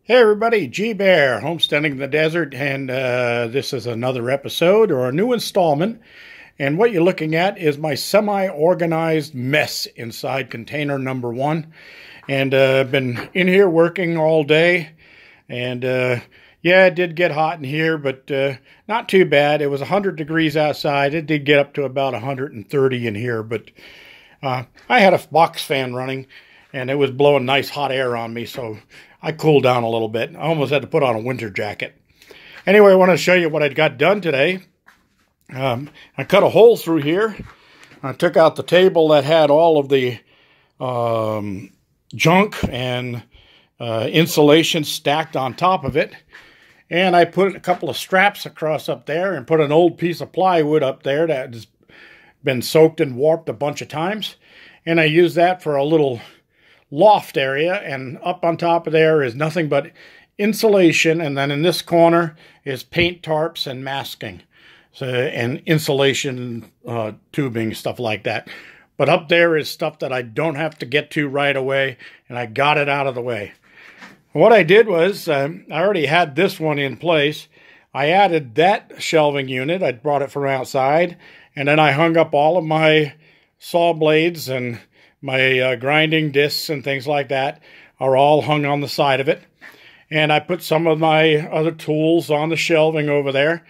Hey everybody, G-Bear, Homesteading in the Desert, and this is another episode or a new installment. And what you're looking at is my semi-organized mess inside container number one. And I've been in here working all day, and yeah, it did get hot in here, but not too bad. It was 100 degrees outside. It did get up to about 130 in here, but I had a box fan running, and it was blowing nice hot air on me, so I cooled down a little bit. I almost had to put on a winter jacket. Anyway, I want to show you what I got done today. I cut a hole through here. I took out the table that had all of the junk and insulation stacked on top of it. And I put a couple of straps across up there and put an old piece of plywood up there that has been soaked and warped a bunch of times. And I used that for a little loft area, and up on top of there is nothing but insulation, and then in this corner is paint tarps and masking, so and insulation tubing, stuff like that. But up there is stuff that I don't have to get to right away, and I got it out of the way. What I did was I already had this one in place. I added that shelving unit. I brought it from outside, and then I hung up all of my saw blades, and my grinding discs and things like that are all hung on the side of it. And I put some of my other tools on the shelving over there.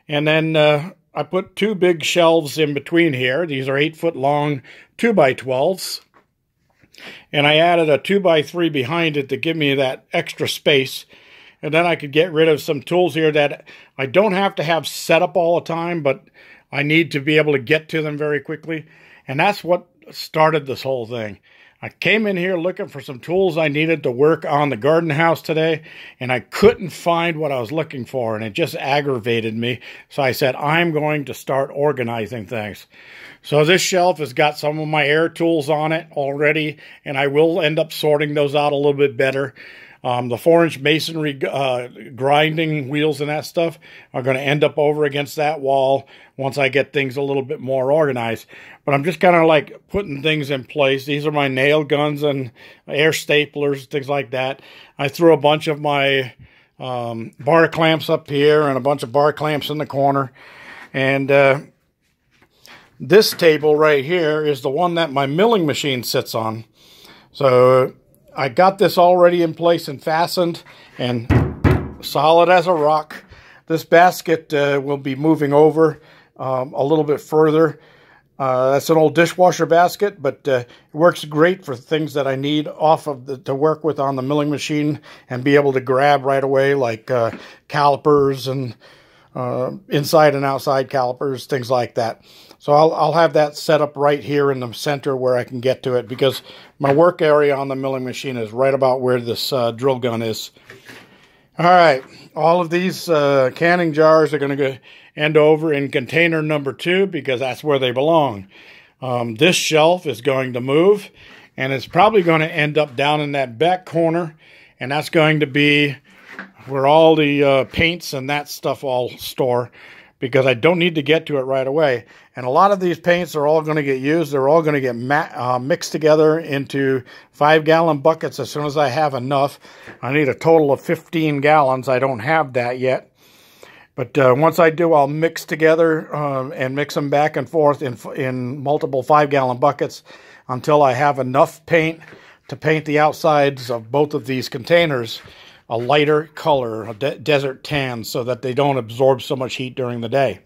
And then I put two big shelves in between here. These are 8-foot long 2x12s. And I added a 2x3 behind it to give me that extra space. And then I could get rid of some tools here that I don't have to have set up all the time, but I need to be able to get to them very quickly. And that's what started this whole thing. I came in here looking for some tools I needed to work on the garden house today, and I couldn't find what I was looking for, and it just aggravated me. So I said, I'm going to start organizing things. So this shelf has got some of my air tools on it already, and I will end up sorting those out a little bit better. The 4-inch masonry grinding wheels and that stuff are going to end up over against that wall once I get things a little bit more organized. But I'm just kind of like putting things in place. These are my nail guns and air staplers, things like that. I threw a bunch of my bar clamps up here and a bunch of bar clamps in the corner. And this table right here is the one that my milling machine sits on. So I got this already in place and fastened and solid as a rock. This basket will be moving over a little bit further. That's an old dishwasher basket, but it works great for things that I need off of to work with on the milling machine and be able to grab right away, like calipers and inside and outside calipers, things like that. So I'll have that set up right here in the center where I can get to it, because my work area on the milling machine is right about where this drill gun is. All right, all of these canning jars are going to end over in container number 2 because that's where they belong. This shelf is going to move, and it's probably going to end up down in that back corner, and that's going to be where all the paints and that stuff all store, because I don't need to get to it right away. And a lot of these paints are all going to get used. They're all going to get mixed together into 5-gallon buckets as soon as I have enough. I need a total of 15 gallons. I don't have that yet. But once I do, I'll mix together and mix them back and forth in multiple 5-gallon buckets until I have enough paint to paint the outsides of both of these containers a lighter color, a desert tan, so that they don't absorb so much heat during the day.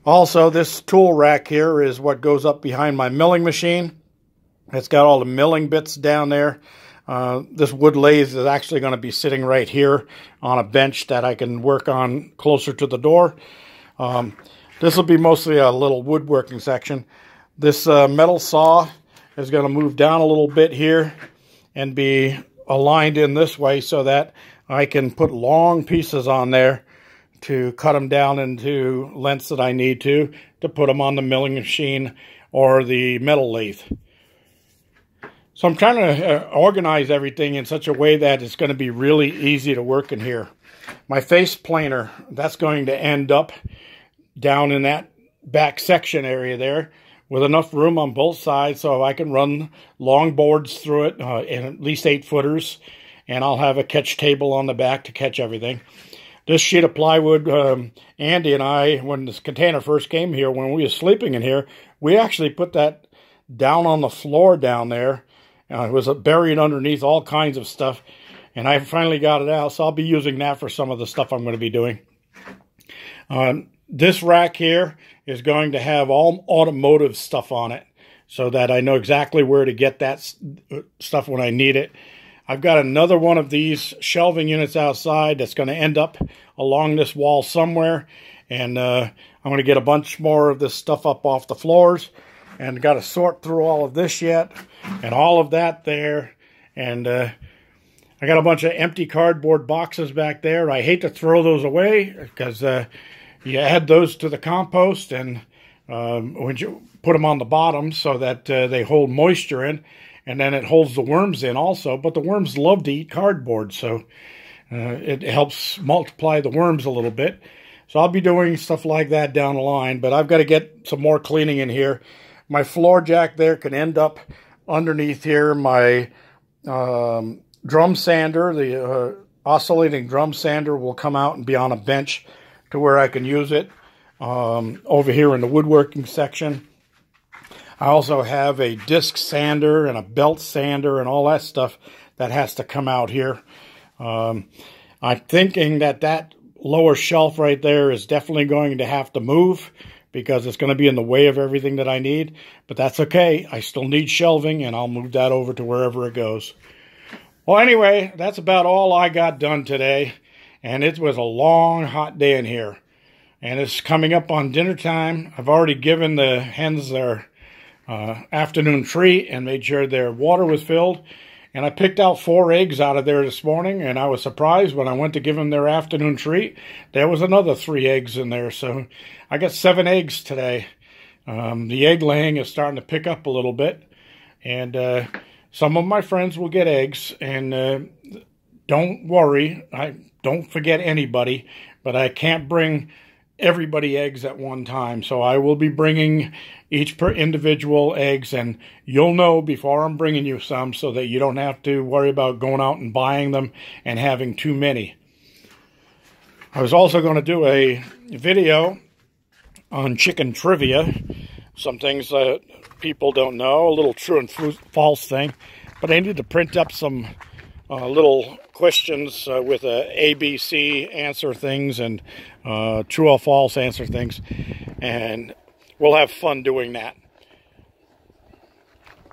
Also, this tool rack here is what goes up behind my milling machine. It's got all the milling bits down there. This wood lathe is actually going to be sitting right here on a bench that I can work on closer to the door. This will be mostly a little woodworking section. This metal saw is going to move down a little bit here and be aligned in this way so that I can put long pieces on there to cut them down into lengths that I need to put them on the milling machine or the metal lathe. So I'm trying to organize everything in such a way that it's going to be really easy to work in here. My face planer, that's going to end up down in that back section area there, with enough room on both sides so I can run long boards through it, and at least 8-footers, and I'll have a catch table on the back to catch everything. This sheet of plywood, Andy and I, when this container first came here, when we were sleeping in here, we actually put that down on the floor down there. It was buried underneath all kinds of stuff, and I finally got it out, so I'll be using that for some of the stuff I'm going to be doing. This rack here is going to have all automotive stuff on it, so that I know exactly where to get that stuff when I need it. I've got another one of these shelving units outside that's going to end up along this wall somewhere. And I'm going to get a bunch more of this stuff up off the floors. And got to sort through all of this yet. And all of that there. And I got a bunch of empty cardboard boxes back there. I hate to throw those away because you add those to the compost. And when you put them on the bottom so that they hold moisture in. And then it holds the worms in also. But the worms love to eat cardboard, so it helps multiply the worms a little bit. So I'll be doing stuff like that down the line. But I've got to get some more cleaning in here. My floor jack there can end up underneath here. My drum sander, the oscillating drum sander, will come out and be on a bench to where I can use it over here in the woodworking section. I also have a disc sander and a belt sander and all that stuff that has to come out here. I'm thinking that that lower shelf right there is definitely going to have to move because it's going to be in the way of everything that I need. But that's okay. I still need shelving, and I'll move that over to wherever it goes. Well, anyway, that's about all I got done today. And it was a long, hot day in here. And it's coming up on dinner time. I've already given the hens their afternoon treat and made sure their water was filled. And I picked out 4 eggs out of there this morning, and I was surprised when I went to give them their afternoon treat. There was another 3 eggs in there, so I got 7 eggs today. The egg laying is starting to pick up a little bit, and some of my friends will get eggs, and don't worry, I don't forget anybody, but I can't bring everybody eggs at one time, so I will be bringing each per individual eggs, and you'll know before I'm bringing you some so that you don't have to worry about going out and buying them and having too many. I was also going to do a video on chicken trivia, some things that people don't know, a little true and false thing, but I need to print up some little questions with A, B, C answer things and true or false answer things, and we'll have fun doing that.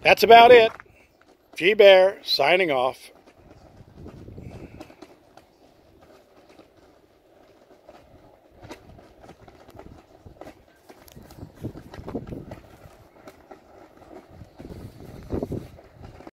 That's about it. G Bear signing off.